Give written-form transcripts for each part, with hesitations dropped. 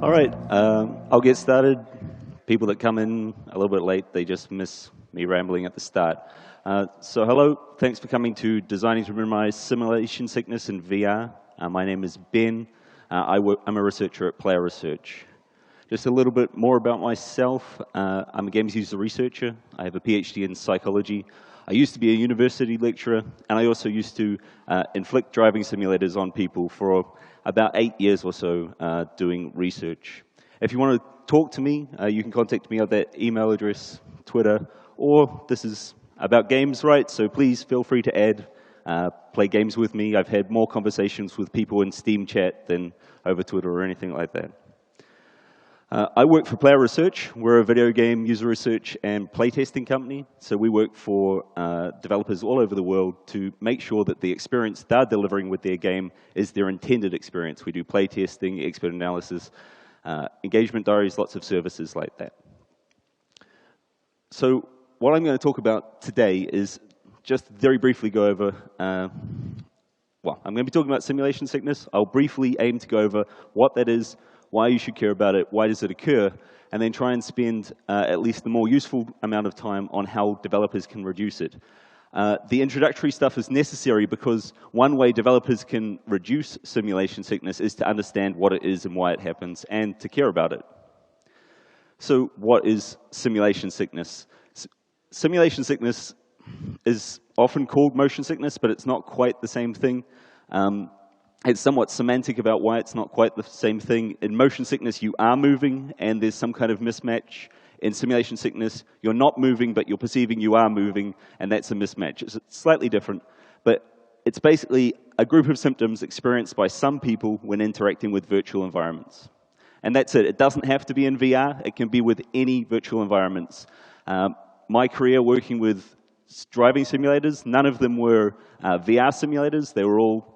All right, I'll get started. People that come in a little bit late, they just miss me rambling at the start. So hello, thanks for coming to Designing to Minimize Simulation Sickness in VR. My name is Ben. I'm a researcher at Player Research. Just a little bit more about myself. I'm a games user researcher. I have a PhD in psychology. I used to be a university lecturer, and I also used to inflict driving simulators on people for about 8 years or so doing research. If you want to talk to me, you can contact me at that email address, Twitter, or this is about games, right? So please feel free to add, play games with me. I've had more conversations with people in Steam chat than over Twitter or anything like that. I work for Player Research. We're a video game user research and playtesting company. So we work for developers all over the world to make sure that the experience they're delivering with their game is their intended experience. We do playtesting, expert analysis, engagement diaries, lots of services like that. So what I'm going to talk about today is just very briefly go over, well, I'm going to be talking about simulation sickness. I'll briefly aim to go over what that is, why you should care about it, why does it occur, and then try and spend at least the more useful amount of time on how developers can reduce it. The introductory stuff is necessary because one way developers can reduce simulation sickness is to understand what it is and why it happens, and to care about it. So what is simulation sickness? Simulation sickness is often called motion sickness, but it's not quite the same thing. It's somewhat semantic about why it's not quite the same thing. In motion sickness, you are moving, and there's some kind of mismatch. In simulation sickness, you're not moving, but you're perceiving you are moving, and that's a mismatch. It's slightly different, but it's basically a group of symptoms experienced by some people when interacting with virtual environments. And that's it. It doesn't have to be in VR. It can be with any virtual environments. My career working with driving simulators, none of them were VR simulators. They were all,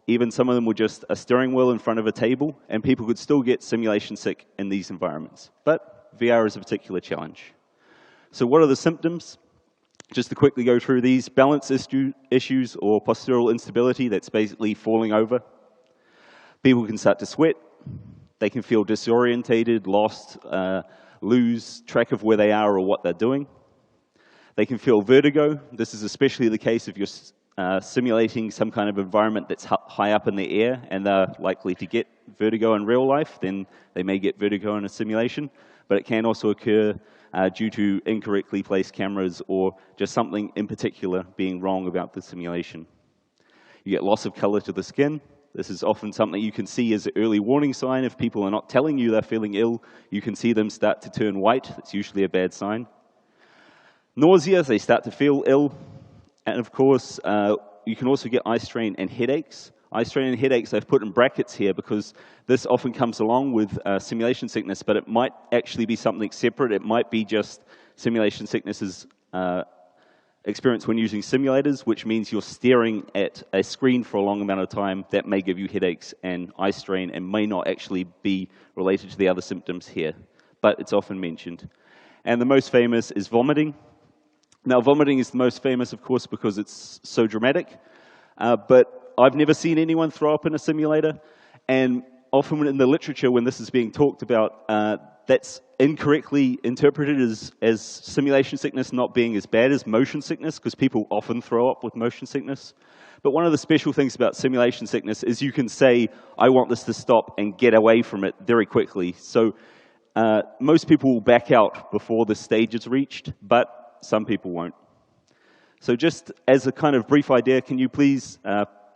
even some of them were just a steering wheel in front of a table, and people could still get simulation sick in these environments. But VR is a particular challenge. So what are the symptoms? Just to quickly go through these: balance issues or postural instability, that's basically falling over. People can start to sweat. They can feel disorientated, lost, lose track of where they are or what they're doing. They can feel vertigo. This is especially the case if you're simulating some kind of environment that's high up in the air, and they're likely to get vertigo in real life, then they may get vertigo in a simulation. But it can also occur due to incorrectly placed cameras or just something in particular being wrong about the simulation. You get loss of color to the skin. This is often something you can see as an early warning sign. If people are not telling you they're feeling ill, you can see them start to turn white. It's usually a bad sign. Nausea, they start to feel ill. And of course, you can also get eye strain and headaches. Eye strain and headaches I've put in brackets here because this often comes along with simulation sickness, but it might actually be something separate. It might be just simulation sicknesses experienced when using simulators, which means you're staring at a screen for a long amount of time. That may give you headaches and eye strain and may not actually be related to the other symptoms here, but it's often mentioned. And the most famous is vomiting. Now, vomiting is the most famous, of course, because it's so dramatic, but I've never seen anyone throw up in a simulator, and often in the literature when this is being talked about, that's incorrectly interpreted as simulation sickness not being as bad as motion sickness, because people often throw up with motion sickness. But one of the special things about simulation sickness is you can say, I want this to stop, and get away from it very quickly. So most people will back out before the stage is reached, but some people won't. So just as a kind of brief idea, can you please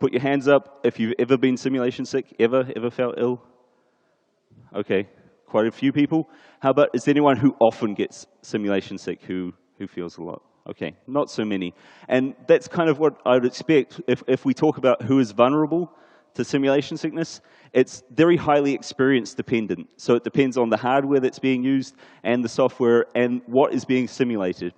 put your hands up if you've ever been simulation sick, ever felt ill? Okay, quite a few people. How about, is there anyone who often gets simulation sick who feels a lot? Okay, not so many. And that's kind of what I would expect if we talk about who is vulnerable to simulation sickness. It's very highly experience dependent. So it depends on the hardware that's being used and the software and what is being simulated.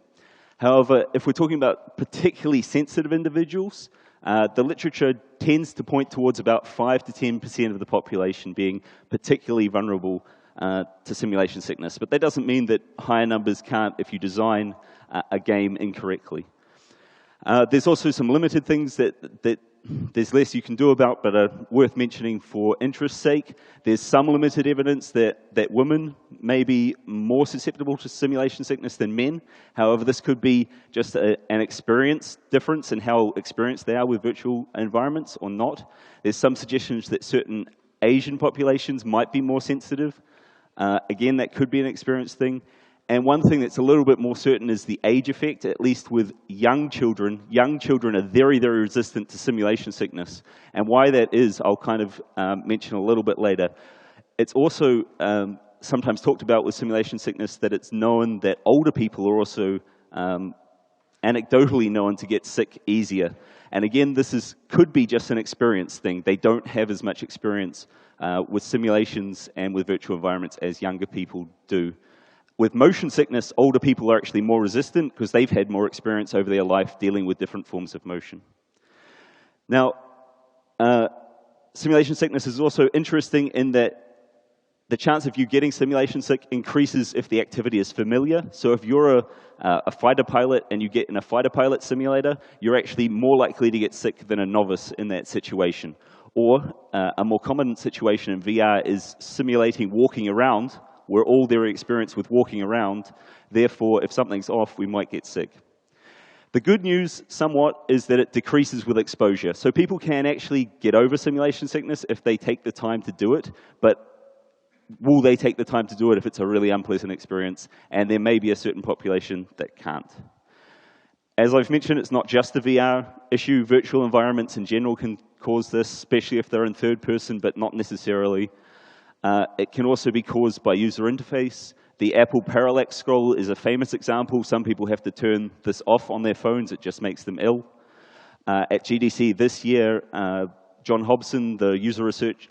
However, if we're talking about particularly sensitive individuals, the literature tends to point towards about 5 to 10% of the population being particularly vulnerable to simulation sickness. But that doesn't mean that higher numbers can't if you design a game incorrectly. There's also some limited things that there's less you can do about, but worth mentioning for interest's sake. There's some limited evidence that women may be more susceptible to simulation sickness than men. However, this could be just an experience difference in how experienced they are with virtual environments or not. There's some suggestions that certain Asian populations might be more sensitive. Again, that could be an experience thing. And one thing that's a little bit more certain is the age effect, at least with young children. Young children are very, very resistant to simulation sickness. And why that is, I'll kind of mention a little bit later. It's also sometimes talked about with simulation sickness that it's known that older people are also anecdotally known to get sick easier. And again, this could be just an experience thing. They don't have as much experience with simulations and with virtual environments as younger people do. With motion sickness, older people are actually more resistant because they've had more experience over their life dealing with different forms of motion. Now, simulation sickness is also interesting in that the chance of you getting simulation sick increases if the activity is familiar. So if you're a fighter pilot and you get in a fighter pilot simulator, you're actually more likely to get sick than a novice in that situation. Or a more common situation in VR is simulating walking around. We're all very experienced with walking around. Therefore, if something's off, we might get sick. The good news, somewhat, is that it decreases with exposure. So people can actually get over simulation sickness if they take the time to do it, but will they take the time to do it if it's a really unpleasant experience? And there may be a certain population that can't. As I've mentioned, it's not just the VR issue. Virtual environments in general can cause this, especially if they're in third person, but not necessarily. It can also be caused by user interface. The Apple parallax scroll is a famous example. Some people have to turn this off on their phones. It just makes them ill. At GDC this year, John Hobson, the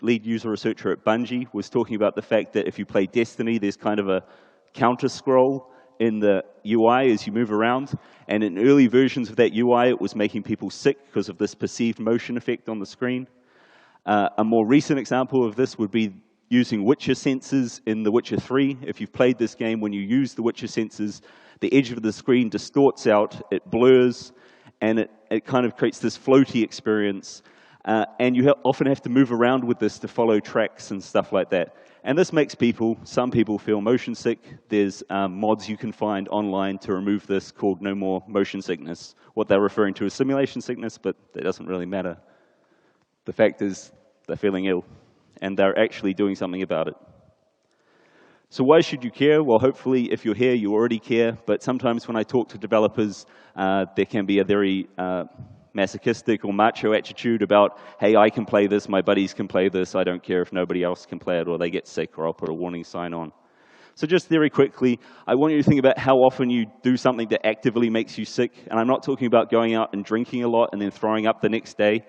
lead user researcher at Bungie, was talking about the fact that if you play Destiny, there's kind of a counter scroll in the UI as you move around. And in early versions of that UI, it was making people sick because of this perceived motion effect on the screen. A more recent example of this would be using Witcher sensors in The Witcher 3. If you've played this game, when you use the Witcher sensors, the edge of the screen distorts out, it blurs, and it kind of creates this floaty experience. And you often have to move around with this to follow tracks and stuff like that. And this makes some people feel motion sick. There's mods you can find online to remove this called No More Motion Sickness. What they're referring to is simulation sickness, but that doesn't really matter. The fact is, they're feeling ill, and they're actually doing something about it. So why should you care? Well, hopefully, if you're here, you already care. But sometimes when I talk to developers, there can be a very masochistic or macho attitude about, hey, I can play this, my buddies can play this, I don't care if nobody else can play it, or they get sick, or I'll put a warning sign on. So just very quickly, I want you to think about how often you do something that actively makes you sick. And I'm not talking about going out and drinking a lot and then throwing up the next day,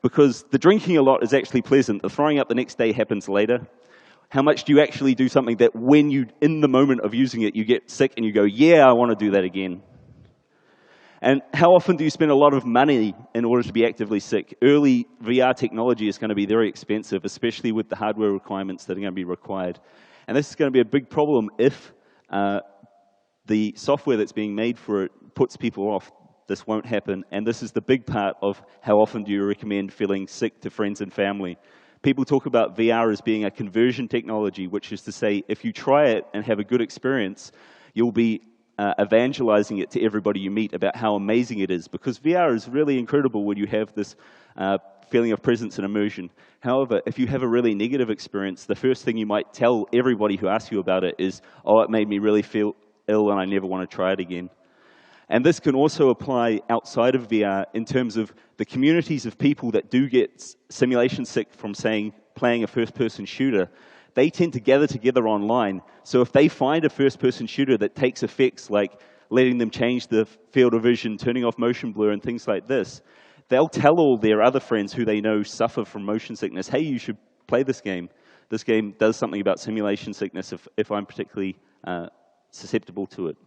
because the drinking a lot is actually pleasant. The throwing up the next day happens later. How much do you actually do something that when you, in the moment of using it, you get sick and you go, yeah, I want to do that again? And how often do you spend a lot of money in order to be actively sick? Early VR technology is going to be very expensive, especially with the hardware requirements that are going to be required. And this is going to be a big problem if the software that's being made for it puts people off. This won't happen. And this is the big part of how often do you recommend feeling sick to friends and family. People talk about VR as being a conversion technology, which is to say, if you try it and have a good experience, you'll be evangelizing it to everybody you meet about how amazing it is, because VR is really incredible when you have this feeling of presence and immersion. However, if you have a really negative experience, the first thing you might tell everybody who asks you about it is, oh, it made me really feel ill and I never want to try it again. And this can also apply outside of VR in terms of the communities of people that do get simulation sick from, saying, playing a first-person shooter. They tend to gather together online. So if they find a first-person shooter that takes effects like letting them change the field of vision, turning off motion blur, and things like this, they'll tell all their other friends who they know suffer from motion sickness, hey, you should play this game. This game does something about simulation sickness if I'm particularly susceptible to it.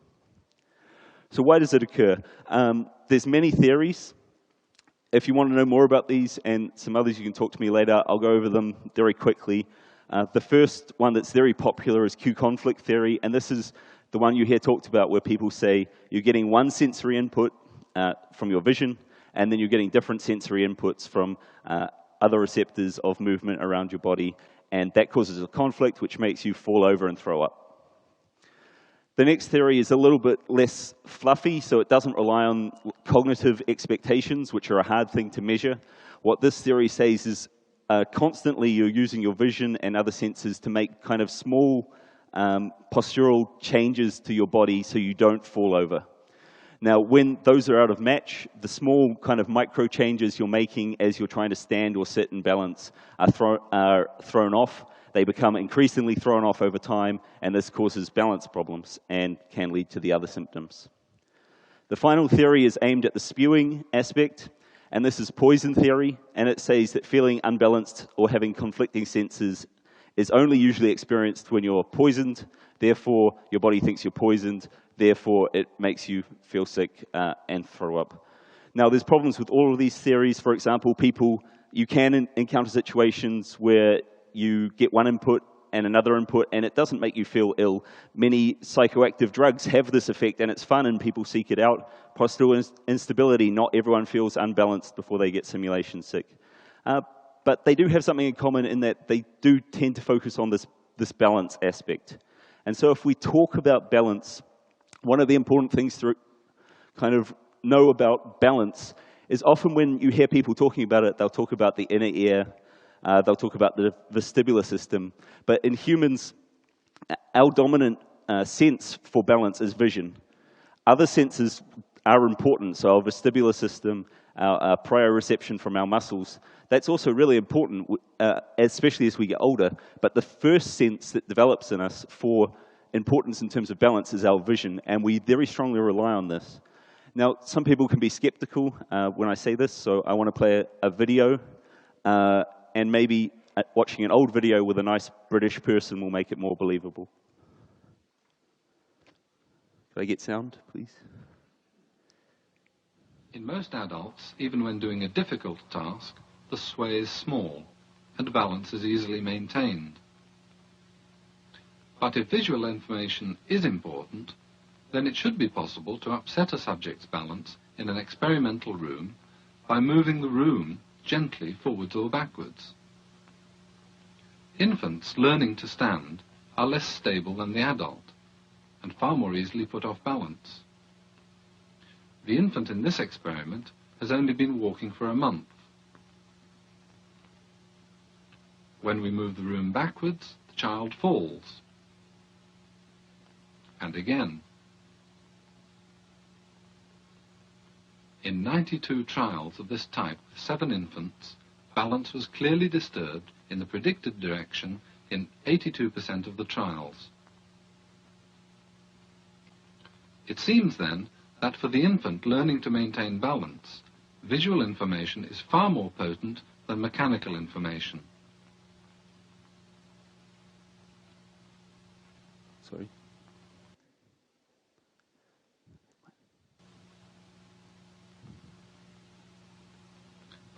So why does it occur? There's many theories. If you want to know more about these and some others, you can talk to me later. I'll go over them very quickly. The first one that's very popular is Q-conflict theory, and this is the one you hear talked about where people say you're getting one sensory input from your vision, and then you're getting different sensory inputs from other receptors of movement around your body, and that causes a conflict which makes you fall over and throw up. The next theory is a little bit less fluffy, so it doesn't rely on cognitive expectations, which are a hard thing to measure. What this theory says is constantly you're using your vision and other senses to make kind of small postural changes to your body so you don't fall over. Now, when those are out of match, the small kind of micro changes you're making as you're trying to stand or sit and balance are thrown off. They become increasingly thrown off over time, and this causes balance problems and can lead to the other symptoms. The final theory is aimed at the spewing aspect, and this is poison theory, and it says that feeling unbalanced or having conflicting senses is only usually experienced when you're poisoned. Therefore, your body thinks you're poisoned. Therefore, it makes you feel sick and throw up. Now, there's problems with all of these theories. For example, you can encounter situations where you get one input and another input, and it doesn't make you feel ill. Many psychoactive drugs have this effect, and it's fun, and people seek it out. Postural instability, not everyone feels unbalanced before they get simulation sick. But they do have something in common in that they do tend to focus on this balance aspect. And so if we talk about balance, one of the important things to kind of know about balance is often when you hear people talking about it, they'll talk about the inner ear, they'll talk about the vestibular system. But in humans, our dominant sense for balance is vision. Other senses are important, so our vestibular system, our proprioception from our muscles, that's also really important, especially as we get older. But the first sense that develops in us for importance in terms of balance is our vision, and we very strongly rely on this. Now, some people can be skeptical when I say this, so I want to play a video, and maybe watching an old video with a nice British person will make it more believable. Could I get sound, please? In most adults, even when doing a difficult task, the sway is small, and balance is easily maintained. But if visual information is important, then it should be possible to upset a subject's balance in an experimental room by moving the room gently forwards or backwards. Infants learning to stand are less stable than the adult and far more easily put off balance. The infant in this experiment has only been walking for a month. When we move the room backwards, the child falls. And again. In 92 trials of this type with 7 infants, balance was clearly disturbed in the predicted direction in 82% of the trials. It seems then that for the infant learning to maintain balance, visual information is far more potent than mechanical information. Sorry.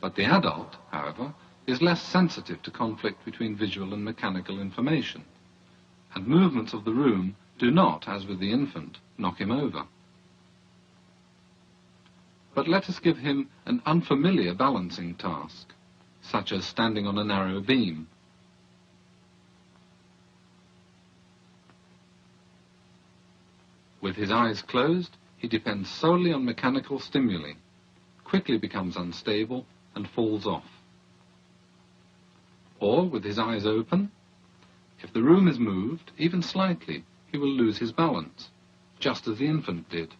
But the adult, however, is less sensitive to conflict between visual and mechanical information, and movements of the room do not, as with the infant, knock him over. But let us give him an unfamiliar balancing task, such as standing on a narrow beam. With his eyes closed, he depends solely on mechanical stimuli, quickly becomes unstable, and falls off. Or, with his eyes open, if the room is moved, even slightly, he will lose his balance, just as the infant did.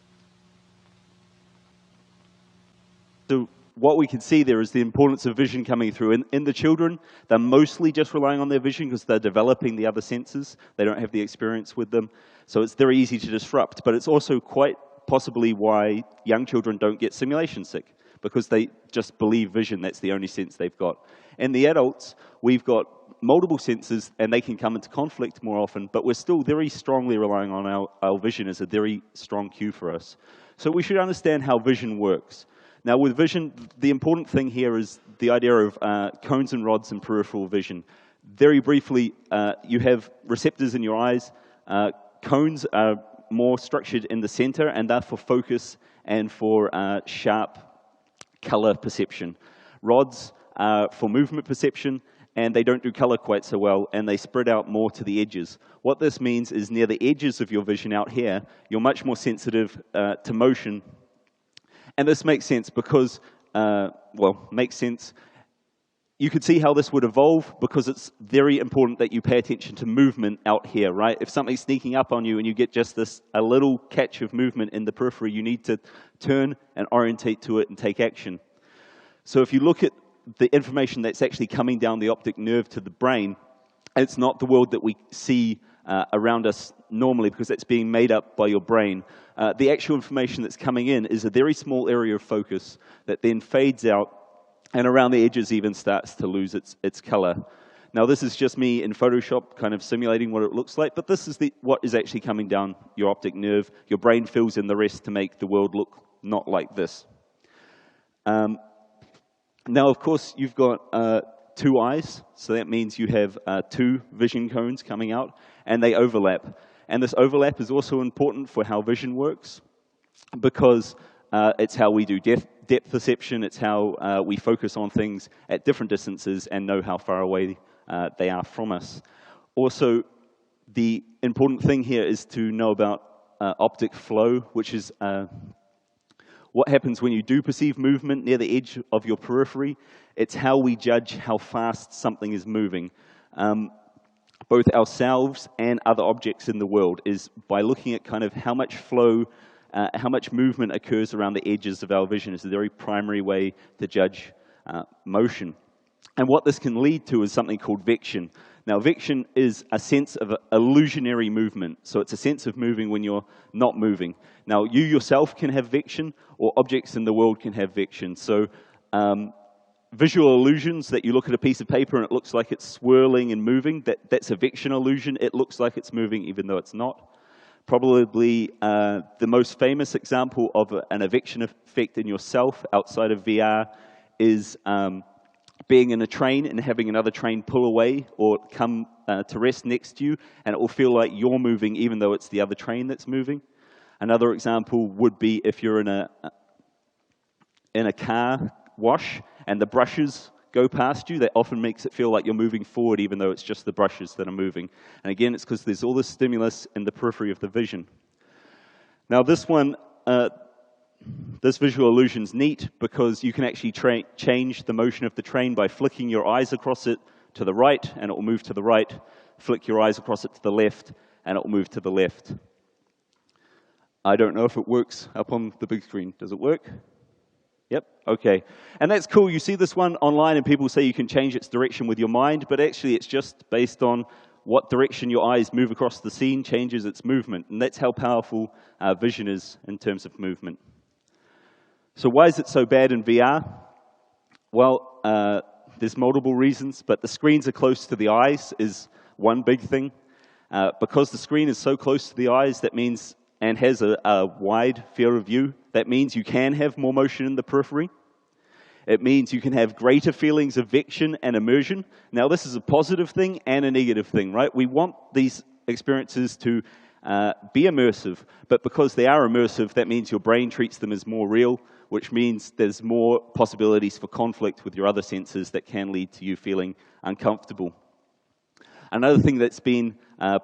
So what we can see there is the importance of vision coming through. In the children, they're mostly just relying on their vision because they're developing the other senses. They don't have the experience with them. So it's very easy to disrupt. But it's also quite possibly why young children don't get simulation sick, because they just believe vision, that's the only sense they've got. In the adults, we've got multiple senses, and they can come into conflict more often, but we're still very strongly relying on our vision as a very strong cue for us. So we should understand how vision works. Now, with vision, the important thing here is the idea of cones and rods and peripheral vision. Very briefly, you have receptors in your eyes. Cones are more structured in the center, and they're for focus and for sharp color perception. Rods are for movement perception, and they don't do color quite so well, and they spread out more to the edges. What this means is near the edges of your vision out here, you're much more sensitive to motion. And this makes sense because, makes sense. You could see how this would evolve because it's very important that you pay attention to movement out here, right? If something's sneaking up on you and you get just a little catch of movement in the periphery, you need to turn and orientate to it and take action. So if you look at the information that's actually coming down the optic nerve to the brain, it's not the world that we see around us normally because it's being made up by your brain. The actual information that's coming in is a very small area of focus that then fades out and around the edges even starts to lose its color. Now this is just me in Photoshop kind of simulating what it looks like, but this is what is actually coming down your optic nerve. Your brain fills in the rest to make the world look not like this. Now, of course, you've got two eyes, so that means you have two vision cones coming out, and they overlap. And this overlap is also important for how vision works, because it's how we do depth perception, it's how we focus on things at different distances and know how far away they are from us. Also, the important thing here is to know about optic flow, which is what happens when you do perceive movement near the edge of your periphery. It's how we judge how fast something is moving. Both ourselves and other objects in the world is by looking at kind of how much flow, how much movement occurs around the edges of our vision is a very primary way to judge motion. And what this can lead to is something called vection. Now, vection is a sense of illusionary movement. So it's a sense of moving when you're not moving. Now, you yourself can have vection, or objects in the world can have vection. So visual illusions, that you look at a piece of paper and it looks like it's swirling and moving, that's a vection illusion. It looks like it's moving even though it's not. Probably the most famous example of an vection effect in yourself outside of VR is being in a train and having another train pull away or come to rest next to you, and it will feel like you're moving even though it's the other train that's moving. Another example would be if you're in a car wash and the brushes go past you, that often makes it feel like you're moving forward even though it's just the brushes that are moving. And again, it's because there's all this stimulus in the periphery of the vision. Now this one, this visual illusion's neat because you can actually change the motion of the train by flicking your eyes across it to the right, and it will move to the right. Flick your eyes across it to the left, and it will move to the left. I don't know if it works up on the big screen. Does it work? Yep, okay. And that's cool. You see this one online, and people say you can change its direction with your mind, but actually it's just based on what direction your eyes move across the scene changes its movement. And that's how powerful vision is in terms of movement. So why is it so bad in VR? Well, there's multiple reasons, but the screens are close to the eyes is one big thing. Because the screen is so close to the eyes, that means, and has a wide field of view, that means you can have more motion in the periphery. It means you can have greater feelings of vection and immersion. Now, this is a positive thing and a negative thing, right? We want these experiences to be immersive, but because they are immersive, that means your brain treats them as more real, which means there's more possibilities for conflict with your other senses that can lead to you feeling uncomfortable. Another thing that's been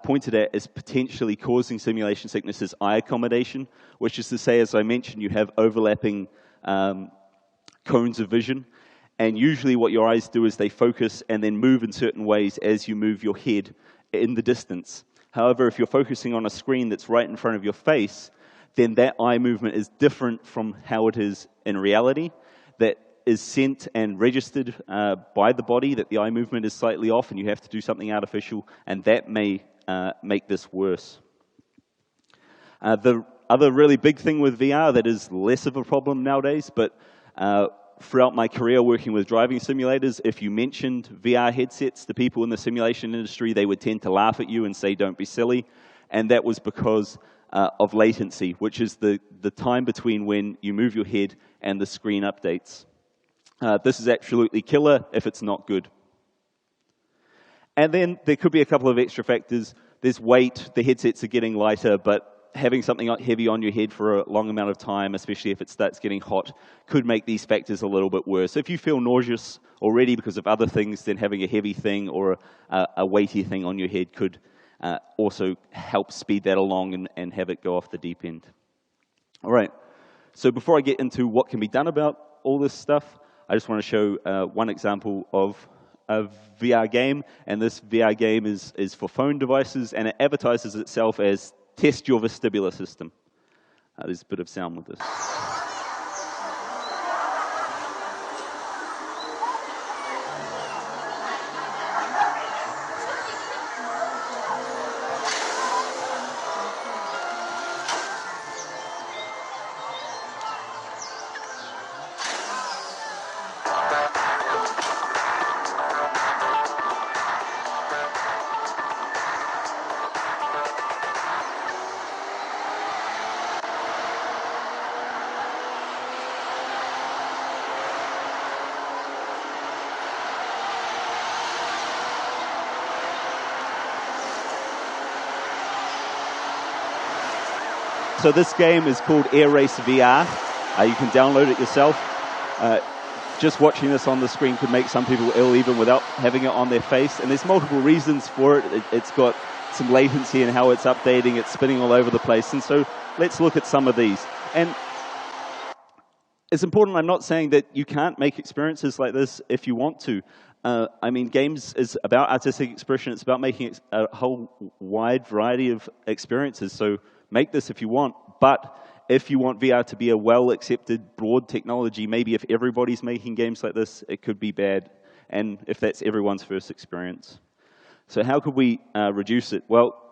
pointed at as potentially causing simulation sickness is eye accommodation, which is to say, as I mentioned, you have overlapping cones of vision, and usually what your eyes do is they focus and then move in certain ways as you move your head in the distance. However, if you're focusing on a screen that's right in front of your face, then that eye movement is different from how it is in reality. That is sent and registered by the body, that the eye movement is slightly off and you have to do something artificial, and that may make this worse. The other really big thing with VR that is less of a problem nowadays, but throughout my career working with driving simulators, if you mentioned VR headsets to people in the simulation industry, they would tend to laugh at you and say, don't be silly. And that was because of latency, which is the time between when you move your head and the screen updates. This is absolutely killer if it's not good. And then there could be a couple of extra factors. There's weight. The headsets are getting lighter, but having something heavy on your head for a long amount of time, especially if it starts getting hot, could make these factors a little bit worse. If you feel nauseous already because of other things, then having a heavy thing or a weighty thing on your head could also help speed that along and have it go off the deep end. All right, so before I get into what can be done about all this stuff, I just want to show one example of a VR game, and this VR game is for phone devices, and it advertises itself as test your vestibular system. There's a bit of sound with this. So this game is called Air Race VR. You can download it yourself. Just watching this on the screen could make some people ill even without having it on their face. And there's multiple reasons for it. It's got some latency in how it's updating. It's spinning all over the place. And so let's look at some of these. And it's important, I'm not saying that you can't make experiences like this if you want to. I mean, games is about artistic expression. It's about making a whole wide variety of experiences. So make this if you want, but if you want VR to be a well-accepted, broad technology, maybe if everybody's making games like this, it could be bad, and if that's everyone's first experience. So how could we reduce it? Well,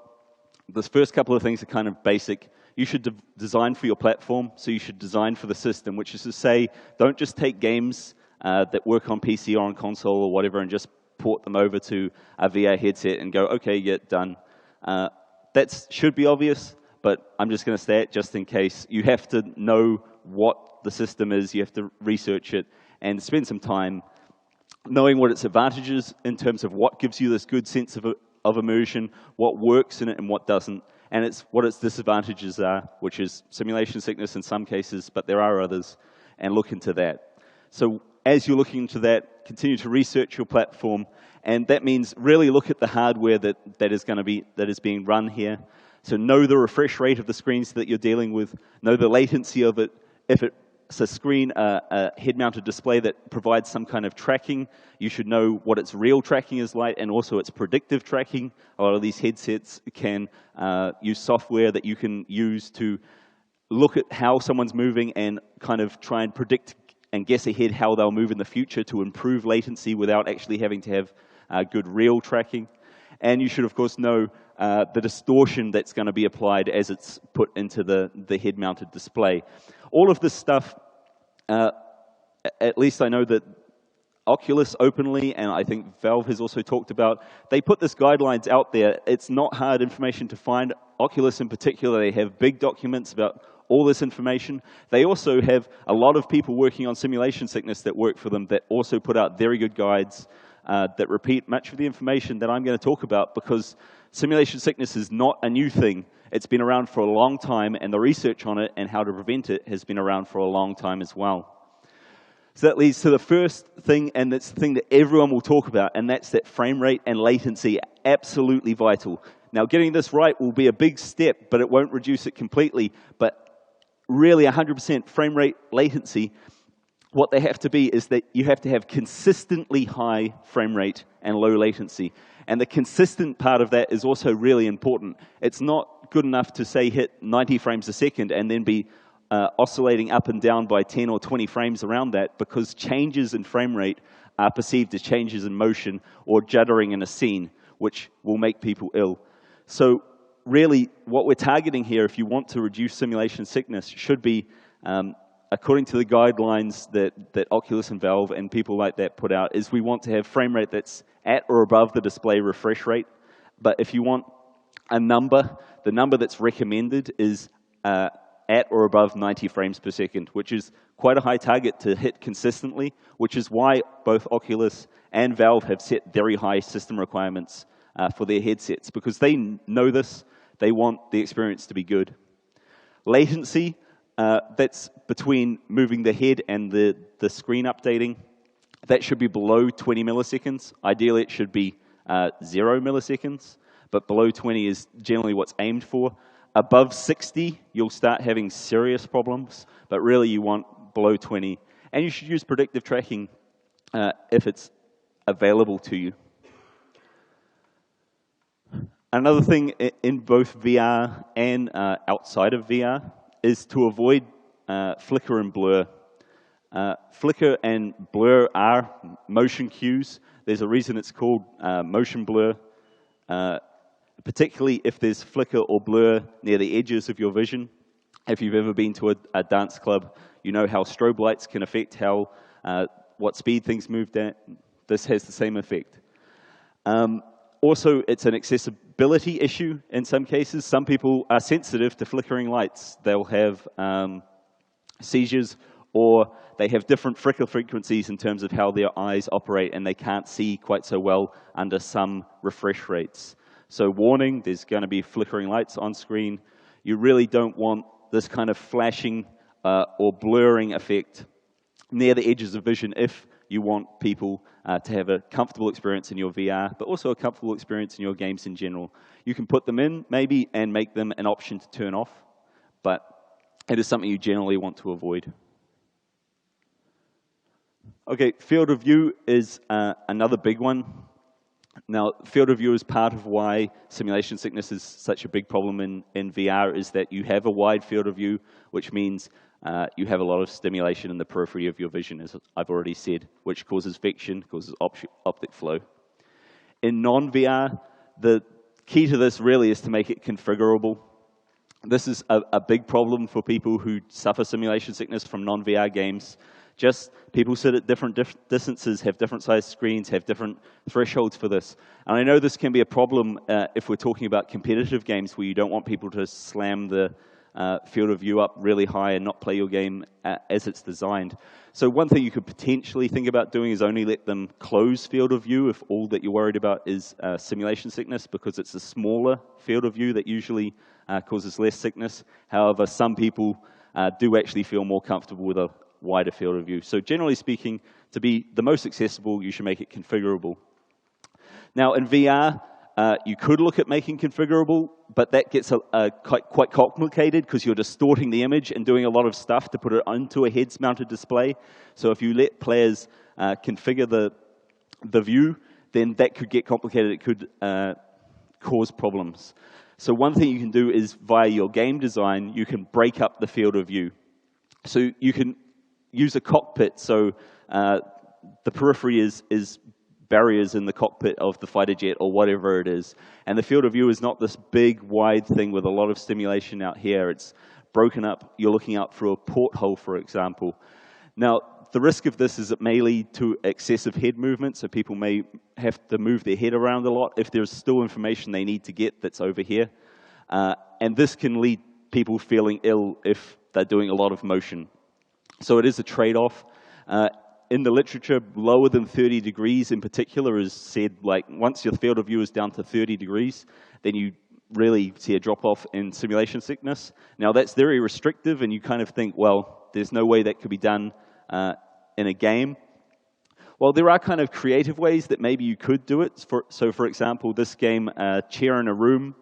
the first couple of things are kind of basic. You should design for your platform, so you should design for the system, which is to say, don't just take games that work on PC or on console or whatever and just port them over to a VR headset and go, okay, yeah, done. That should be obvious, but I'm just going to say it just in case. You have to know what the system is. You have to research it and spend some time knowing what its advantages in terms of what gives you this good sense of immersion, what works in it and what doesn't, and what its disadvantages are, which is simulation sickness in some cases, but there are others, and look into that. So as you're looking into that, continue to research your platform, and that means really look at the hardware that is being run here. So know the refresh rate of the screens that you're dealing with, know the latency of it. If it's a screen, a head-mounted display that provides some kind of tracking, you should know what its real tracking is like and also its predictive tracking. A lot of these headsets can use software that you can use to look at how someone's moving and kind of try and predict and guess ahead how they'll move in the future to improve latency without actually having to have good real tracking. And you should, of course, know the distortion that's going to be applied as it's put into the head-mounted display. All of this stuff, at least I know that Oculus openly, and I think Valve has also talked about, they put this guidelines out there. It's not hard information to find. Oculus in particular, they have big documents about all this information. They also have a lot of people working on simulation sickness that work for them that also put out very good guides that repeat much of the information that I'm going to talk about, because simulation sickness is not a new thing. It's been around for a long time, and the research on it and how to prevent it has been around for a long time as well. So that leads to the first thing, and that's the thing that everyone will talk about, and that's that frame rate and latency, absolutely vital. Now, getting this right will be a big step, but it won't reduce it completely. But really, 100% frame rate latency, what they have to be is that you have to have consistently high frame rate and low latency. And the consistent part of that is also really important. It's not good enough to, say, hit 90 frames a second and then be oscillating up and down by 10 or 20 frames around that, because changes in frame rate are perceived as changes in motion or juddering in a scene, which will make people ill. So really, what we're targeting here, if you want to reduce simulation sickness, should be, according to the guidelines that Oculus and Valve and people like that put out, is we want to have frame rate that's at or above the display refresh rate. But if you want a number, the number that's recommended is at or above 90 frames per second, which is quite a high target to hit consistently, which is why both Oculus and Valve have set very high system requirements for their headsets, because they know this. They want the experience to be good. Latency, that's between moving the head and the screen updating. That should be below 20 milliseconds. Ideally, it should be 0 milliseconds, but below 20 is generally what's aimed for. Above 60, you'll start having serious problems, but really you want below 20. And you should use predictive tracking if it's available to you. Another thing in both VR and outside of VR is to avoid flicker and blur. Flicker and blur are motion cues. There's a reason it's called motion blur, particularly if there's flicker or blur near the edges of your vision. If you've ever been to a dance club, you know how strobe lights can affect how what speed things move at. This has the same effect. Also, it's an accessibility issue in some cases. Some people are sensitive to flickering lights. They'll have seizures, or they have different flicker frequencies in terms of how their eyes operate, and they can't see quite so well under some refresh rates. So warning, there's going to be flickering lights on screen. You really don't want this kind of flashing or blurring effect near the edges of vision if you want people to have a comfortable experience in your VR, but also a comfortable experience in your games in general. You can put them in, maybe, and make them an option to turn off, but it is something you generally want to avoid. Okay, field of view is another big one. Now, field of view is part of why simulation sickness is such a big problem in VR, is that you have a wide field of view, which means you have a lot of stimulation in the periphery of your vision, as I've already said, which causes vection, causes optic flow. In non-VR, the key to this really is to make it configurable. This is a big problem for people who suffer simulation sickness from non-VR games. Just people sit at different distances, have different sized screens, have different thresholds for this. And I know this can be a problem if we're talking about competitive games where you don't want people to slam the field of view up really high and not play your game as it's designed. So one thing you could potentially think about doing is only let them close field of view if all that you're worried about is simulation sickness, because it's a smaller field of view that usually causes less sickness. However, some people do actually feel more comfortable with a wider field of view. So generally speaking, to be the most accessible, you should make it configurable. Now in VR, you could look at making configurable, but that gets quite complicated because you're distorting the image and doing a lot of stuff to put it onto a heads-mounted display. So if you let players configure the view, then that could get complicated. It could cause problems. So one thing you can do is via your game design, you can break up the field of view. So you can use a cockpit, so the periphery is barriers in the cockpit of the fighter jet or whatever it is. And the field of view is not this big, wide thing with a lot of stimulation out here. It's broken up. You're looking out through a porthole, for example. Now, the risk of this is it may lead to excessive head movement, so people may have to move their head around a lot if there's still information they need to get that's over here. And this can lead people feeling ill if they're doing a lot of motion. So it is a trade-off. In the literature, lower than 30 degrees in particular is said, like, once your field of view is down to 30 degrees, then you really see a drop-off in simulation sickness. Now, that's very restrictive, and you kind of think, well, there's no way that could be done in a game. Well, there are kind of creative ways that maybe you could do it. So, for example, this game, Chair in a Room,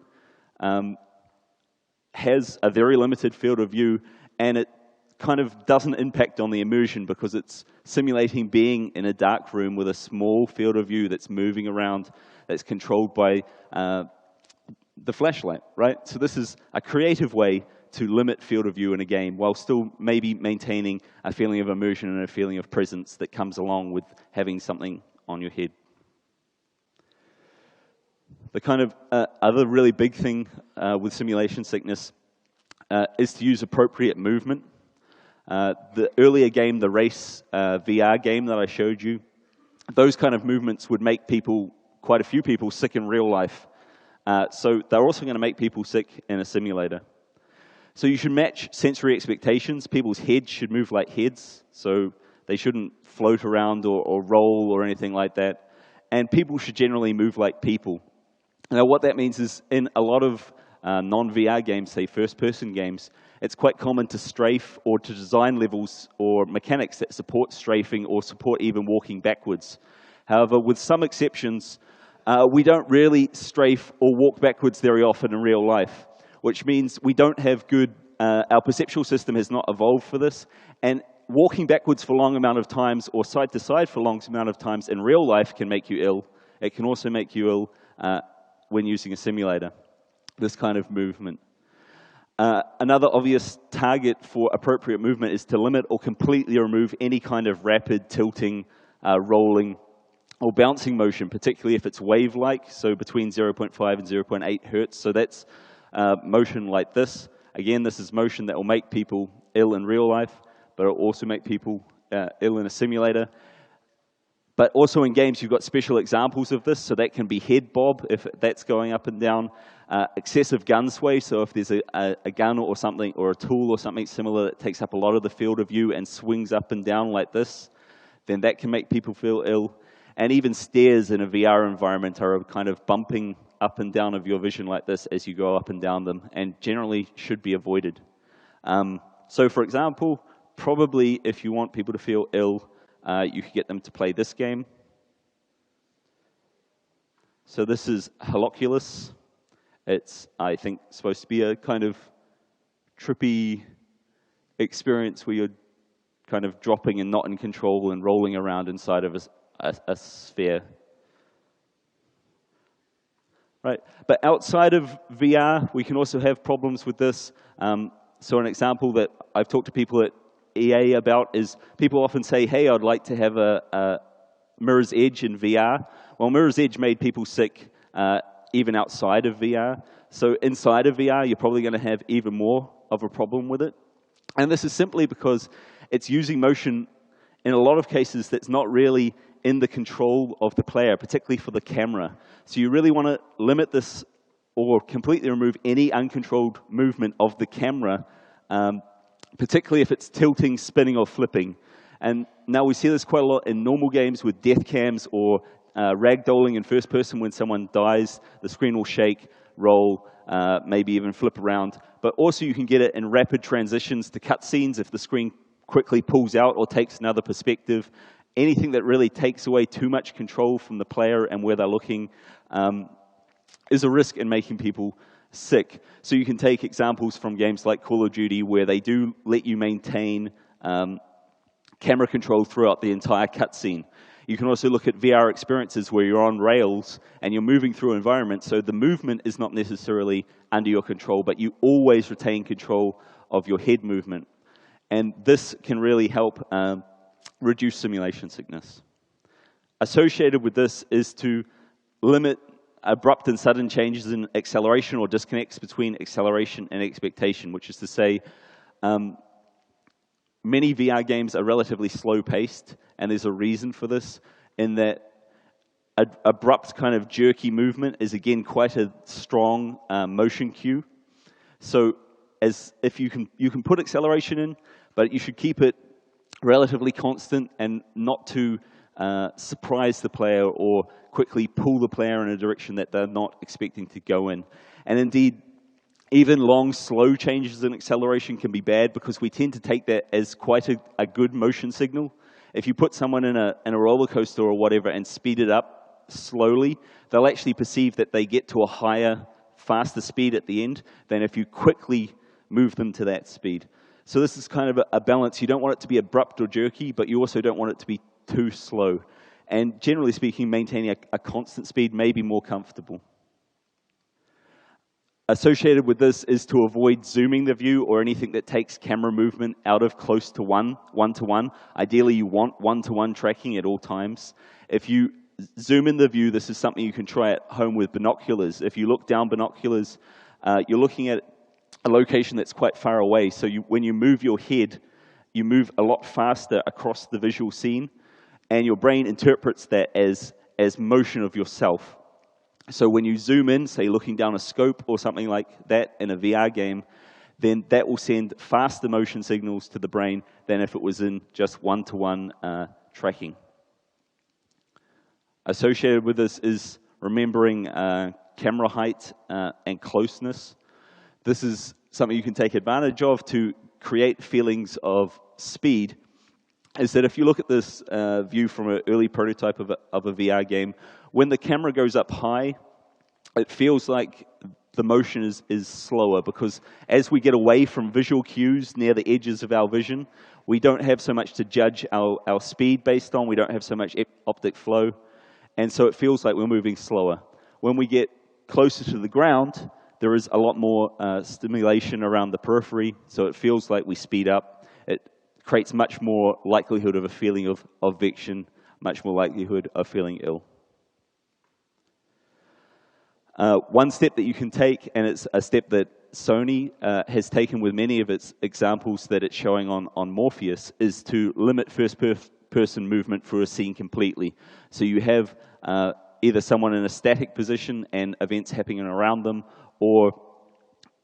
has a very limited field of view, and it kind of doesn't impact on the immersion because it's simulating being in a dark room with a small field of view that's moving around, that's controlled by the flashlight, right? So this is a creative way to limit field of view in a game while still maybe maintaining a feeling of immersion and a feeling of presence that comes along with having something on your head. The kind of other really big thing with simulation sickness is to use appropriate movement. The earlier game, the race VR game that I showed you, those kind of movements would make people, quite a few people, sick in real life. So they're also going to make people sick in a simulator. So you should match sensory expectations. People's heads should move like heads, so they shouldn't float around or roll or anything like that. And people should generally move like people. Now what that means is in a lot of non-VR games, say first-person games, it's quite common to strafe or to design levels or mechanics that support strafing or support even walking backwards. However, with some exceptions, we don't really strafe or walk backwards very often in real life, which means we don't have good, our perceptual system has not evolved for this, and walking backwards for long amount of times or side to side for long amount of times in real life can make you ill. It can also make you ill when using a simulator, this kind of movement. Another obvious target for appropriate movement is to limit or completely remove any kind of rapid tilting, rolling, or bouncing motion, particularly if it's wave-like, so between 0.5 and 0.8 hertz. So that's motion like this. Again, this is motion that will make people ill in real life, but it will also make people ill in a simulator. But also in games, you've got special examples of this, so that can be head bob, if that's going up and down. Excessive gun sway, so if there's a gun or something, or a tool or something similar that takes up a lot of the field of view and swings up and down like this, then that can make people feel ill. And even stairs in a VR environment are kind of bumping up and down of your vision like this as you go up and down them, and generally should be avoided. So for example, probably if you want people to feel ill, you could get them to play this game. So this is Holoculus. It's, I think, supposed to be a kind of trippy experience where you're kind of dropping and not in control and rolling around inside of a sphere. Right, but outside of VR, we can also have problems with this. So an example that I've talked to people at EA about is people often say, hey, I'd like to have a Mirror's Edge in VR. Well, Mirror's Edge made people sick even outside of VR. So inside of VR, you're probably going to have even more of a problem with it. And this is simply because it's using motion in a lot of cases that's not really in the control of the player, particularly for the camera. So you really want to limit this or completely remove any uncontrolled movement of the camera, particularly if it's tilting, spinning, or flipping. And now we see this quite a lot in normal games with death cams or ragdolling in first person. When someone dies, the screen will shake, roll, maybe even flip around. But also you can get it in rapid transitions to cutscenes if the screen quickly pulls out or takes another perspective. Anything that really takes away too much control from the player and where they're looking is a risk in making people sick. So you can take examples from games like Call of Duty where they do let you maintain camera control throughout the entire cutscene. You can also look at VR experiences where you're on rails and you're moving through an environment, so the movement is not necessarily under your control, but you always retain control of your head movement. And this can really help reduce simulation sickness. Associated with this is to limit abrupt and sudden changes in acceleration or disconnects between acceleration and expectation, which is to say, many VR games are relatively slow-paced, and there's a reason for this, in that abrupt kind of jerky movement is, again, quite a strong motion cue. So if you can put acceleration in, but you should keep it relatively constant and not to surprise the player or quickly pull the player in a direction that they're not expecting to go in. And indeed, even long, slow changes in acceleration can be bad because we tend to take that as quite a good motion signal. If you put someone in a roller coaster or whatever and speed it up slowly, they'll actually perceive that they get to a higher, faster speed at the end than if you quickly move them to that speed. So this is kind of a balance. You don't want it to be abrupt or jerky, but you also don't want it to be too slow. And generally speaking, maintaining a constant speed may be more comfortable. Associated with this is to avoid zooming the view or anything that takes camera movement out of close to one-to-one. Ideally, you want one-to-one tracking at all times. If you zoom in the view, this is something you can try at home with binoculars. If you look down binoculars, you're looking at a location that's quite far away. So when you move your head, you move a lot faster across the visual scene, and your brain interprets that as motion of yourself. So when you zoom in, say looking down a scope or something like that in a VR game, then that will send faster motion signals to the brain than if it was in just one-to-one tracking. Associated with this is remembering camera height and closeness. This is something you can take advantage of to create feelings of speed is that if you look at this view from an early prototype of a VR game, when the camera goes up high, it feels like the motion is slower, because as we get away from visual cues near the edges of our vision, we don't have so much to judge our speed based on, we don't have so much optic flow, and so it feels like we're moving slower. When we get closer to the ground, there is a lot more stimulation around the periphery, so it feels like we speed up. It creates much more likelihood of a feeling of vection, much more likelihood of feeling ill. One step that you can take, and it's a step that Sony has taken with many of its examples that it's showing on Morpheus, is to limit first-person movement for a scene completely. So you have either someone in a static position and events happening around them, or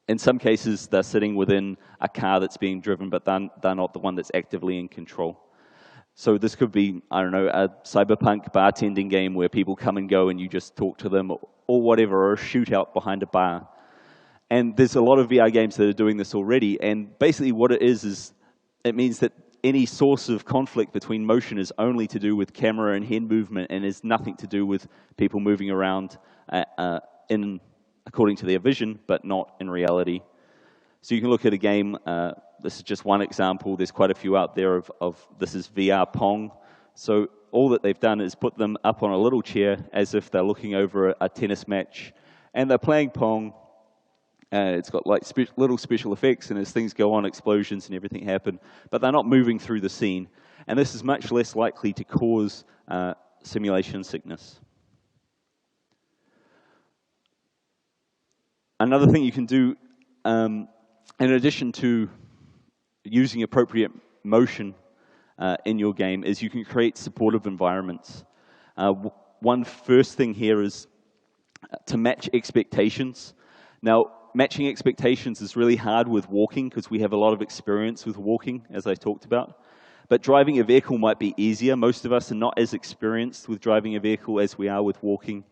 in some cases they're sitting within a car that's being driven, but they're not the one that's actively in control. So this could be, I don't know, a cyberpunk bartending game where people come and go and you just talk to them, or whatever, or a shootout behind a bar. And there's a lot of VR games that are doing this already, and basically what it is it means that any source of conflict between motion is only to do with camera and hand movement, and is nothing to do with people moving around according to their vision, but not in reality. So you can look at a game, this is just one example, there's quite a few out there of this is VR Pong. So all that they've done is put them up on a little chair as if they're looking over a tennis match, and they're playing Pong. It's got like little special effects, and as things go on, explosions and everything happen, but they're not moving through the scene. And this is much less likely to cause simulation sickness. Another thing you can do, in addition to using appropriate motion in your game, is you can create supportive environments. One first thing here is to match expectations. Now, matching expectations is really hard with walking because we have a lot of experience with walking, as I talked about. But driving a vehicle might be easier. Most of us are not as experienced with driving a vehicle as we are with walking.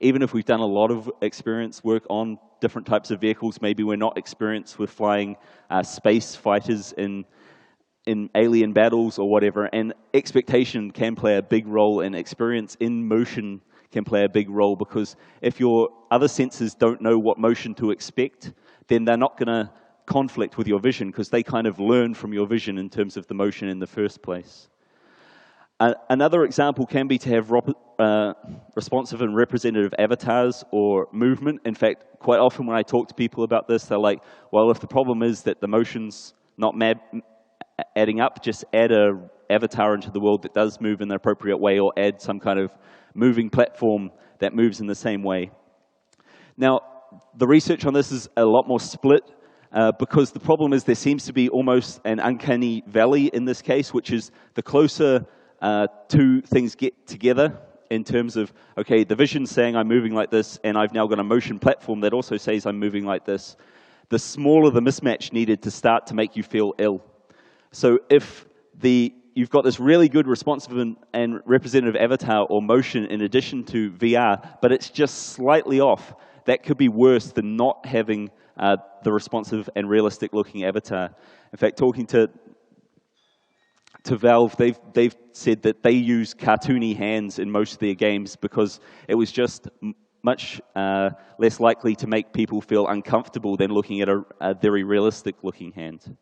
Even if we've done a lot of experience work on different types of vehicles, maybe we're not experienced with flying space fighters in alien battles or whatever, and expectation can play a big role, and experience in motion can play a big role, because if your other senses don't know what motion to expect, then they're not going to conflict with your vision, because they kind of learn from your vision in terms of the motion in the first place. Another example can be to have responsive and representative avatars or movement. In fact, quite often when I talk to people about this, they're like, well, if the problem is that the motion's not adding up, just add an avatar into the world that does move in the appropriate way, or add some kind of moving platform that moves in the same way. Now, the research on this is a lot more split, because the problem is there seems to be almost an uncanny valley in this case, which is the closer two things get together in terms of, okay, the vision's saying I'm moving like this, and I've now got a motion platform that also says I'm moving like this, the smaller the mismatch needed to start to make you feel ill. So if you've got this really good responsive and representative avatar or motion in addition to VR, but it's just slightly off, that could be worse than not having the responsive and realistic looking avatar. In fact, talking to Valve, they've said that they use cartoony hands in most of their games because it was just much less likely to make people feel uncomfortable than looking at a very realistic looking hand.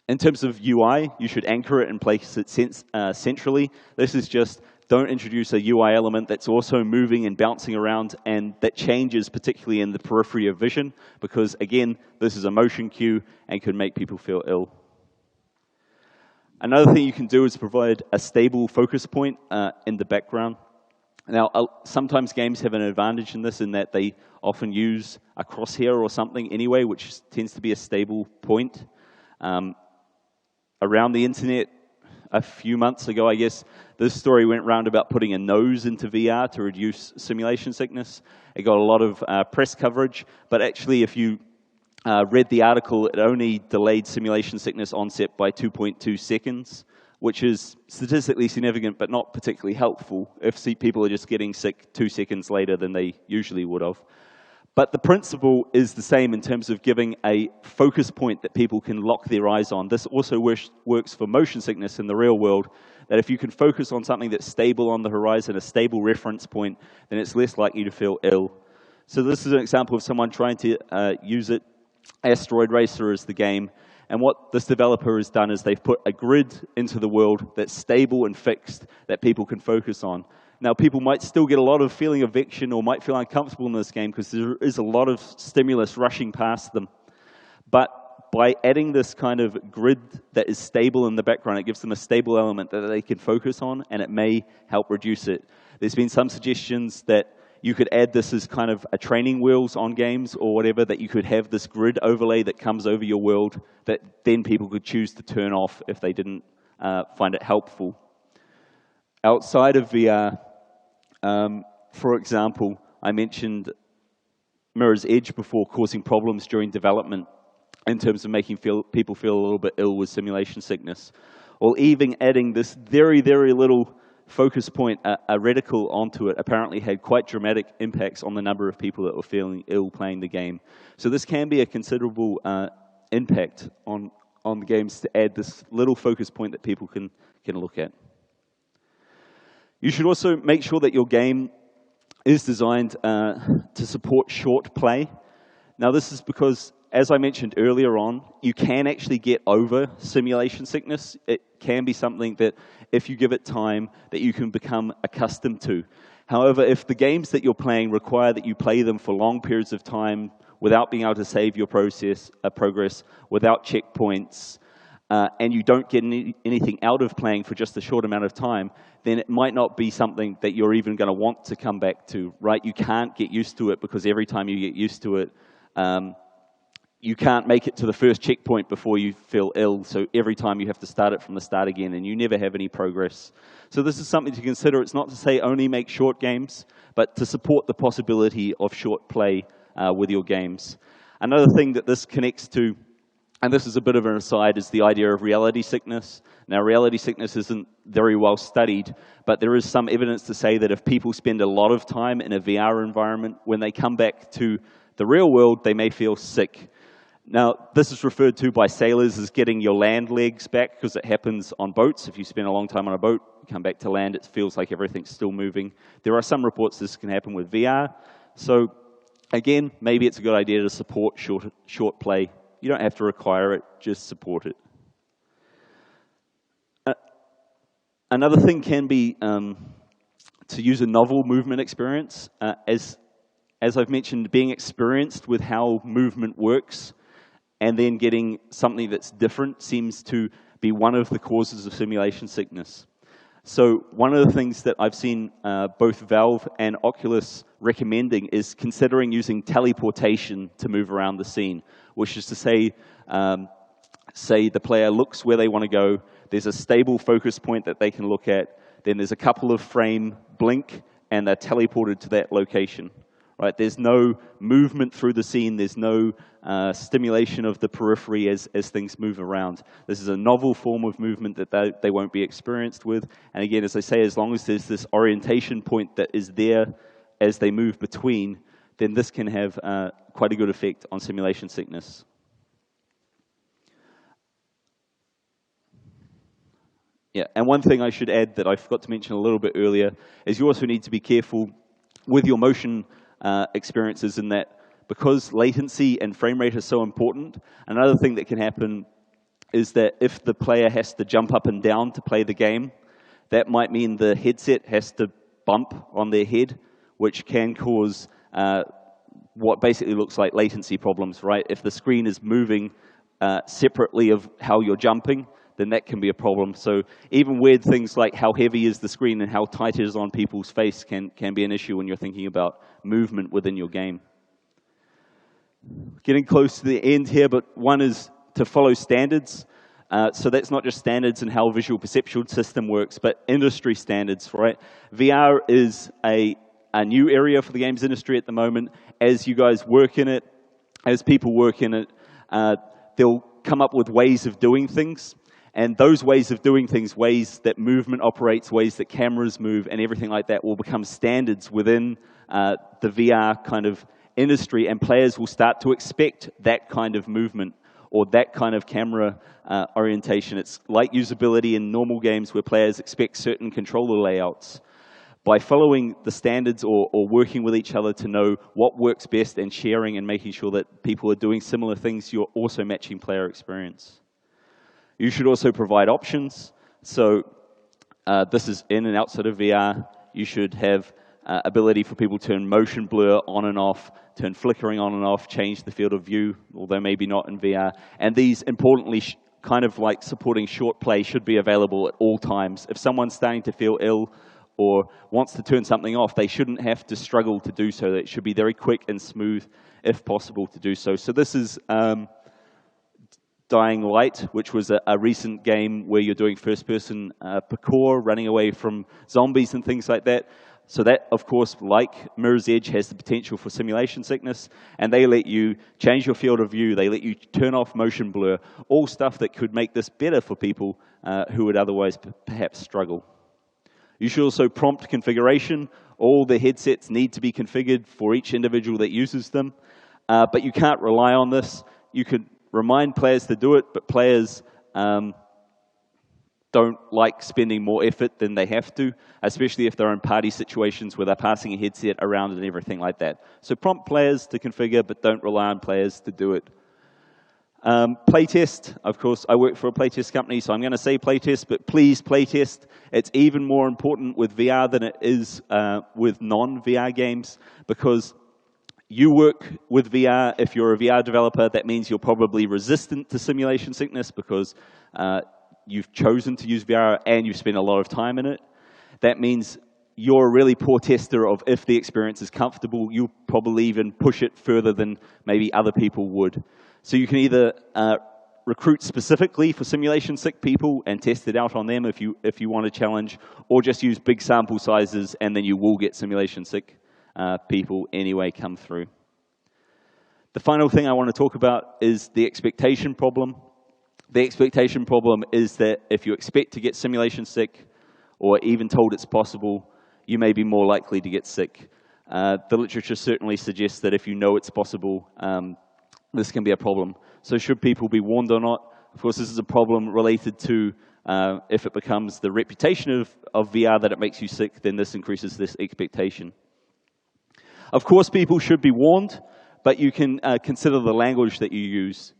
In terms of UI, you should anchor it and place it centrally. This is just, don't introduce a UI element that's also moving and bouncing around and that changes particularly in the periphery of vision, because again, this is a motion cue and could make people feel ill. Another thing you can do is provide a stable focus point in the background. Now, sometimes games have an advantage in this, in that they often use a crosshair or something anyway, which tends to be a stable point. Around the internet, a few months ago, I guess, this story went round about putting a nose into VR to reduce simulation sickness. It got a lot of press coverage, but actually if you read the article, it only delayed simulation sickness onset by 2.2 seconds, which is statistically significant but not particularly helpful if people are just getting sick 2 seconds later than they usually would have. But the principle is the same in terms of giving a focus point that people can lock their eyes on. This also works for motion sickness in the real world, that if you can focus on something that's stable on the horizon, a stable reference point, then it's less likely to feel ill. So this is an example of someone trying to use it. Asteroid Racer is the game. And what this developer has done is they've put a grid into the world that's stable and fixed that people can focus on. Now, people might still get a lot of feeling of vection or might feel uncomfortable in this game because there is a lot of stimulus rushing past them. But by adding this kind of grid that is stable in the background, it gives them a stable element that they can focus on, and it may help reduce it. There's been some suggestions that you could add this as kind of a training wheels on games or whatever, that you could have this grid overlay that comes over your world that then people could choose to turn off if they didn't find it helpful. Outside of VR, for example, I mentioned Mirror's Edge before causing problems during development in terms of making people feel a little bit ill with simulation sickness. Or even adding this very, very little focus point, a reticle onto it, apparently had quite dramatic impacts on the number of people that were feeling ill playing the game. So this can be a considerable impact on the games to add this little focus point that people can look at. You should also make sure that your game is designed to support short play. Now this is because, as I mentioned earlier on, you can actually get over simulation sickness. It can be something that, if you give it time, that you can become accustomed to. However, if the games that you're playing require that you play them for long periods of time without being able to save your progress, without checkpoints, and you don't get anything out of playing for just a short amount of time, then it might not be something that you're even going to want to come back to, right? You can't get used to it because every time you get used to it, you can't make it to the first checkpoint before you feel ill, so every time you have to start it from the start again, and you never have any progress. So this is something to consider. It's not to say only make short games, but to support the possibility of short play with your games. Another thing that this connects to, and this is a bit of an aside, is the idea of reality sickness. Now, reality sickness isn't very well studied, but there is some evidence to say that if people spend a lot of time in a VR environment, when they come back to the real world, they may feel sick. Now, this is referred to by sailors as getting your land legs back, because it happens on boats. If you spend a long time on a boat, you come back to land, it feels like everything's still moving. There are some reports this can happen with VR. So, again, maybe it's a good idea to support short play. You don't have to require it, just support it. Another thing can be to use a novel movement experience. As I've mentioned, being experienced with how movement works and then getting something that's different seems to be one of the causes of simulation sickness. So one of the things that I've seen both Valve and Oculus recommending is considering using teleportation to move around the scene, which is to say the player looks where they want to go, there's a stable focus point that they can look at, then there's a couple of frame blink, and they're teleported to that location. Right? There's no movement through the scene, there's no stimulation of the periphery as things move around. This is a novel form of movement that they won't be experienced with. And again, as I say, as long as there's this orientation point that is there as they move between, then this can have quite a good effect on simulation sickness. Yeah, and one thing I should add that I forgot to mention a little bit earlier is you also need to be careful with your motion experiences, in that because latency and frame rate are so important, another thing that can happen is that if the player has to jump up and down to play the game, that might mean the headset has to bump on their head, which can cause what basically looks like latency problems, right? If the screen is moving separately of how you're jumping, then that can be a problem. So even weird things like how heavy is the screen and how tight it is on people's face can be an issue when you're thinking about movement within your game. Getting close to the end here, but one is to follow standards. So that's not just standards in how visual perceptual system works, but industry standards, right? VR is a new area for the games industry at the moment. As you guys work in it, as people work in it, they'll come up with ways of doing things. And those ways of doing things, ways that movement operates, ways that cameras move, and everything like that will become standards within the VR kind of industry, and players will start to expect that kind of movement or that kind of camera orientation. It's like usability in normal games where players expect certain controller layouts. By following the standards or working with each other to know what works best and sharing and making sure that people are doing similar things, you're also matching player experience. You should also provide options. So this is in and outside of VR. You should have ability for people to turn motion blur on and off, turn flickering on and off, change the field of view, although maybe not in VR. And these, importantly, kind of like supporting short play, should be available at all times. If someone's starting to feel ill or wants to turn something off, they shouldn't have to struggle to do so. It should be very quick and smooth, if possible, to do so. So this is Dying Light, which was a recent game where you're doing first-person parkour, running away from zombies and things like that. So that, of course, like Mirror's Edge, has the potential for simulation sickness, and they let you change your field of view, they let you turn off motion blur, all stuff that could make this better for people who would otherwise perhaps struggle. You should also prompt configuration. All the headsets need to be configured for each individual that uses them, but you can't rely on this. You could remind players to do it, but players don't like spending more effort than they have to, especially if they're in party situations where they're passing a headset around and everything like that. So prompt players to configure, but don't rely on players to do it. Playtest, of course, I work for a playtest company, so I'm going to say playtest, but please playtest. It's even more important with VR than it is with non-VR games, because you work with VR. If you're a VR developer, that means you're probably resistant to simulation sickness because you've chosen to use VR and you've spent a lot of time in it. That means you're a really poor tester of if the experience is comfortable. You'll probably even push it further than maybe other people would. So you can either recruit specifically for simulation sick people and test it out on them if you want a challenge, or just use big sample sizes and then you will get simulation sick people anyway come through. The final thing I want to talk about is the expectation problem. The expectation problem is that if you expect to get simulation sick, or even told it's possible, you may be more likely to get sick. The literature certainly suggests that if you know it's possible, this can be a problem. So should people be warned or not? Of course, this is a problem related to if it becomes the reputation of VR that it makes you sick, then this increases this expectation. Of course, people should be warned, but you can consider the language that you use.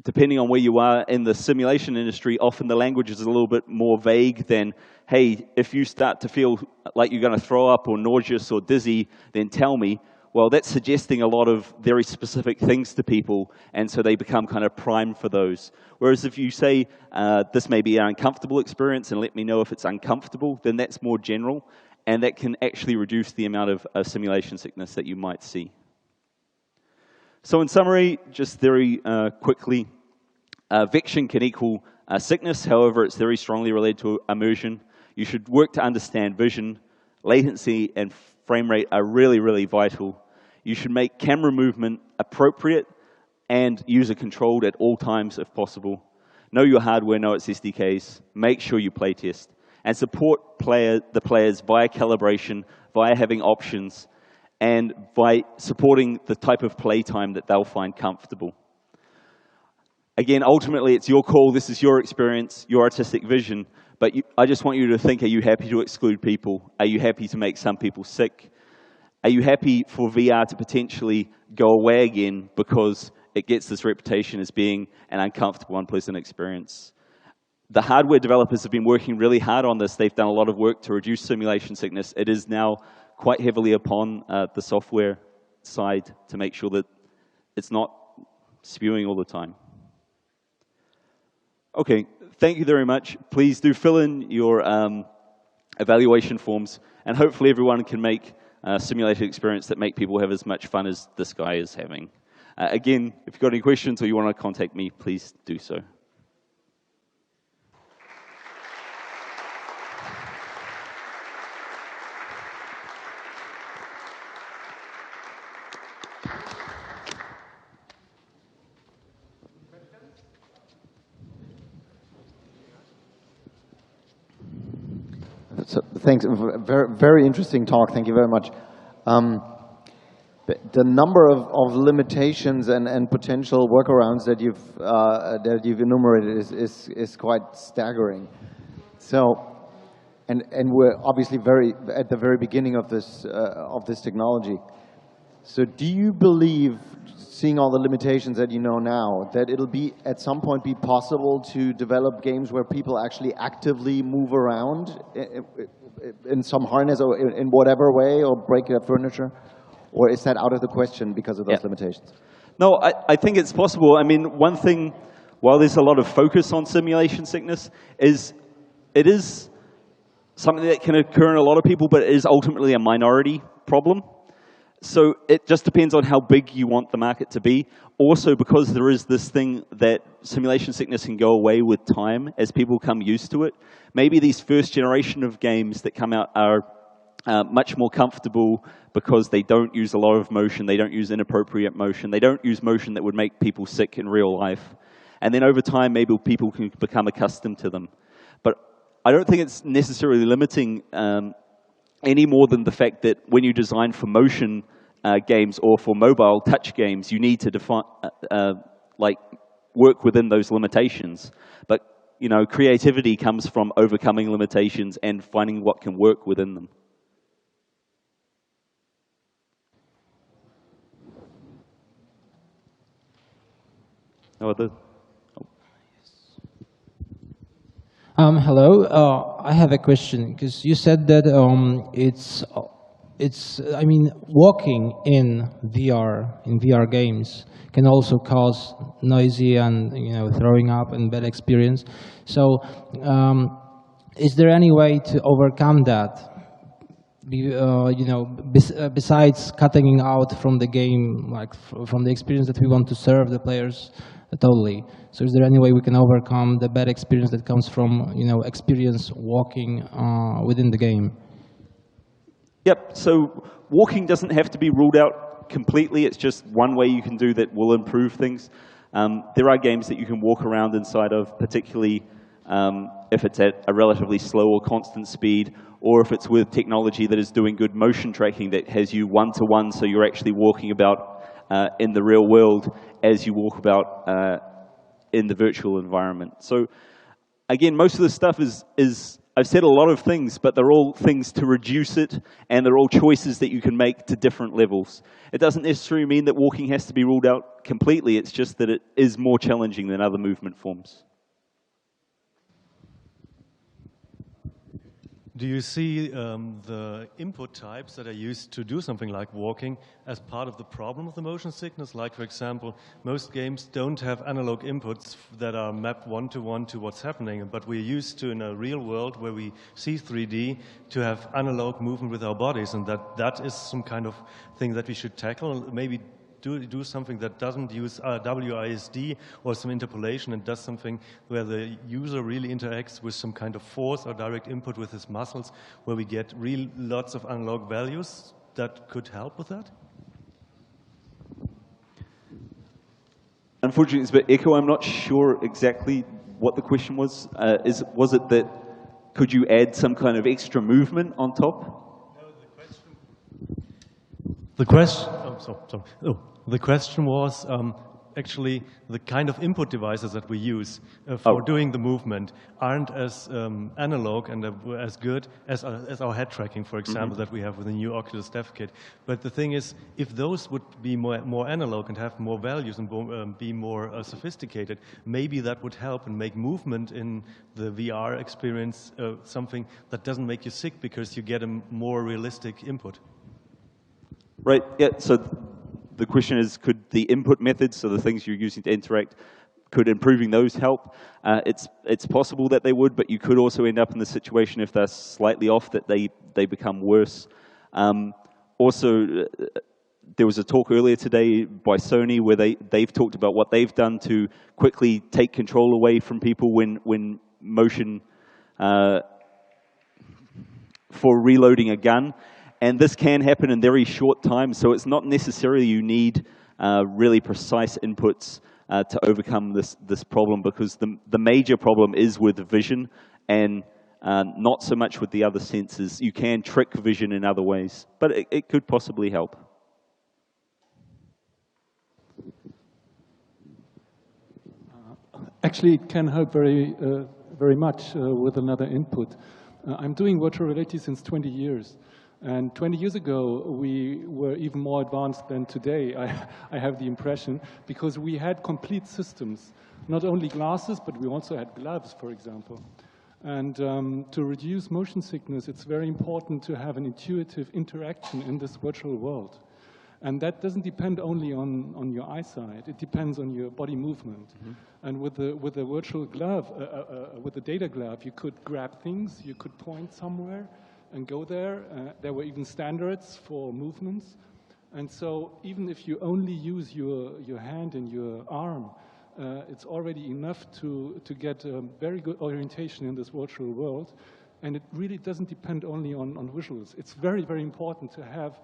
Depending on where you are in the simulation industry, often the language is a little bit more vague than, hey, if you start to feel like you're going to throw up or nauseous or dizzy, then tell me. Well, that's suggesting a lot of very specific things to people, and so they become kind of primed for those. Whereas if you say, this may be an uncomfortable experience and let me know if it's uncomfortable, then that's more general, and that can actually reduce the amount of simulation sickness that you might see. So in summary, just very quickly, vection can equal sickness. However, it's very strongly related to immersion. You should work to understand vision. Latency and frame rate are really, really vital. You should make camera movement appropriate and user-controlled at all times if possible. Know your hardware, know its SDKs. Make sure you playtest. And support the players via calibration, via having options, and by supporting the type of playtime that they'll find comfortable. Again, ultimately, it's your call. This is your experience, your artistic vision. But I just want you to think, are you happy to exclude people? Are you happy to make some people sick? Are you happy for VR to potentially go away again because it gets this reputation as being an uncomfortable, unpleasant experience? The hardware developers have been working really hard on this. They've done a lot of work to reduce simulation sickness. It is now quite heavily upon the software side to make sure that it's not spewing all the time. Okay, thank you very much. Please do fill in your evaluation forms, and hopefully everyone can make a simulated experience that make people have as much fun as this guy is having. Again, if you've got any questions or you want to contact me, please do so. So, thanks. Very, very interesting talk. Thank you very much. the number of limitations and potential workarounds that you've enumerated is quite staggering. So, and we're obviously at the very beginning of this technology. So, do you believe, seeing all the limitations that you know now, that it'll be at some point be possible to develop games where people actually actively move around in some harness or in whatever way, or break their furniture? Or is that out of the question because of those limitations? No, I think it's possible. I mean, one thing, while there's a lot of focus on simulation sickness, it is something that can occur in a lot of people, but it is ultimately a minority problem. So it just depends on how big you want the market to be. Also, because there is this thing that simulation sickness can go away with time as people become used to it. Maybe these first generation of games that come out are much more comfortable because they don't use a lot of motion, they don't use inappropriate motion, they don't use motion that would make people sick in real life. And then over time, maybe people can become accustomed to them. But I don't think it's necessarily limiting any more than the fact that when you design for motion games or for mobile touch games, you need to define, work within those limitations. But creativity comes from overcoming limitations and finding what can work within them. No other? Hello. I have a question, because you said that I mean, walking in VR games can also cause noisy and throwing up and bad experience. So, is there any way to overcome that? Besides cutting out from the game, like from the experience that we want to serve the players totally. So is there any way we can overcome the bad experience that comes from experience walking within the game? Yep. So walking doesn't have to be ruled out completely. It's just one way you can do that will improve things. There are games that you can walk around inside of, particularly if it's at a relatively slow or constant speed, or if it's with technology that is doing good motion tracking that has you one-to-one, so you're actually walking about in the real world as you walk about in the virtual environment. So again, most of this stuff is I've said a lot of things, but they're all things to reduce it, and they're all choices that you can make to different levels. It doesn't necessarily mean that walking has to be ruled out completely. It's just that it is more challenging than other movement forms. Do you see the input types that are used to do something like walking as part of the problem of the motion sickness? Like, for example, most games don't have analog inputs that are mapped one-to-one to what's happening, but we're used to, in a real world where we see 3D, to have analog movement with our bodies, and that is some kind of thing that we should tackle. Maybe do something that doesn't use WISD or some interpolation, and does something where the user really interacts with some kind of force or direct input with his muscles, where we get lots of analog values that could help with that? Unfortunately, it's a bit echo. I'm not sure exactly what the question was. Was it that could you add some kind of extra movement on top? The question was actually the kind of input devices that we use for doing the movement aren't as analog and as good as our head tracking, for example, that we have with the new Oculus Dev Kit. But the thing is, if those would be more analog and have more values and be more sophisticated, maybe that would help and make movement in the VR experience something that doesn't make you sick because you get a more realistic input. Right, yeah, so the question is, could the input methods, so the things you're using to interact, could improving those help? It's possible that they would, but you could also end up in the situation, if they're slightly off, that they become worse. Also, there was a talk earlier today by Sony where they've talked about what they've done to quickly take control away from people when motion for reloading a gun. And this can happen in very short time, so it's not necessarily you need really precise inputs to overcome this problem, because the major problem is with vision and not so much with the other senses. You can trick vision in other ways, but it could possibly help. Actually, it can help very much with another input. I'm doing virtual reality since 20 years. And 20 years ago, we were even more advanced than today, I have the impression, because we had complete systems. Not only glasses, but we also had gloves, for example. And to reduce motion sickness, it's very important to have an intuitive interaction in this virtual world. And that doesn't depend only on your eyesight, it depends on your body movement. Mm-hmm. And with the virtual glove, with the data glove, you could grab things, you could point somewhere and go there. There were even standards for movements. And so even if you only use your hand and your arm, it's already enough to get a very good orientation in this virtual world. And it really doesn't depend only on visuals. It's very, very important to have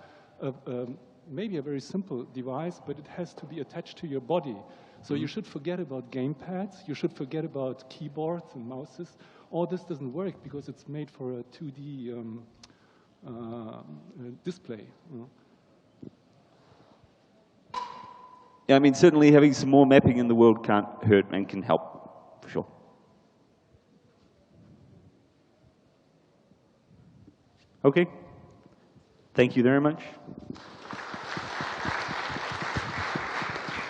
maybe a very simple device, but it has to be attached to your body. So you should forget about gamepads, you should forget about keyboards and mouses. All this doesn't work because it's made for a 2D display. You know? Yeah, I mean, certainly having some more mapping in the world can't hurt and can help, for sure. Okay. Thank you very much.